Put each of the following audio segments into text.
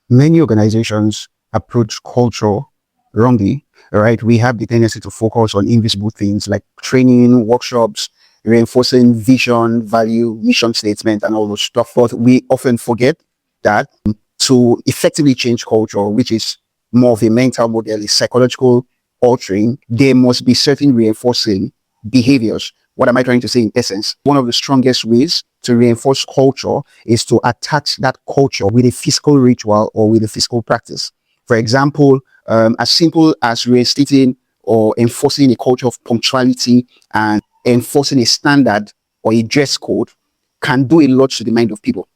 Many organizations approach culture wrongly, right? We have the tendency to focus on invisible things like training, workshops, reinforcing vision, value, mission statement, and all those stuff. But we often forget that to effectively change culture, which is more of a mental model, is psychological altering, there must be certain reinforcing behaviors. What am I trying to say in essence? One of the strongest ways to reinforce culture is to attach that culture with a physical ritual or with a physical practice. For example, as simple as reinstating or enforcing a culture of punctuality and enforcing a standard or a dress code can do a lot to the mind of people.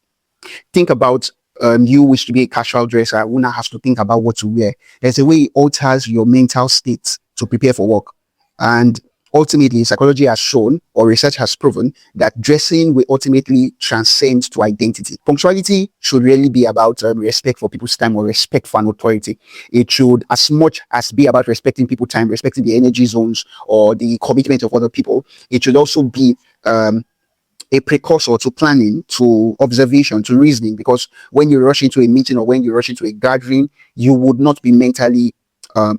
Think about you wish to be a casual dresser who now has to think about what to wear. There's a way it alters your mental state to prepare for work. And ultimately, psychology has shown or research has proven that dressing will ultimately transcend to identity. Punctuality should really be about respect for people's time or respect for an authority. It should, as much as be about respecting people's time, respecting the energy zones or the commitment of other people, it should also be a precursor to planning, to observation, to reasoning. Because when you rush into a meeting or when you rush into a gathering, you would not be mentally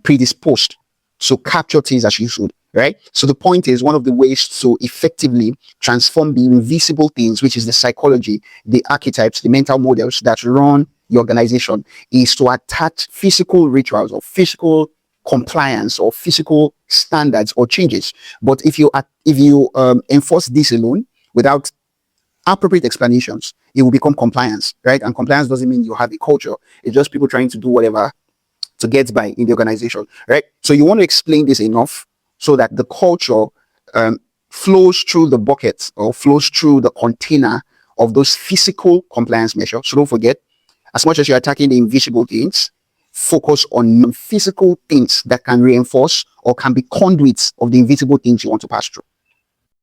predisposed to capture things as you should, right? So the point is, one of the ways to effectively transform the invisible things, which is the psychology, the archetypes, the mental models that run your organization, is to attach physical rituals or physical compliance or physical standards or changes. But if you enforce this alone without appropriate explanations, it will become compliance, right? And compliance doesn't mean you have a culture. It's just people trying to do whatever to get by in the organization, right? So you want to explain this enough so that the culture flows through the bucket or flows through the container of those physical compliance measures. So don't forget, as much as you're attacking the invisible things, focus on physical things that can reinforce or can be conduits of the invisible things you want to pass through.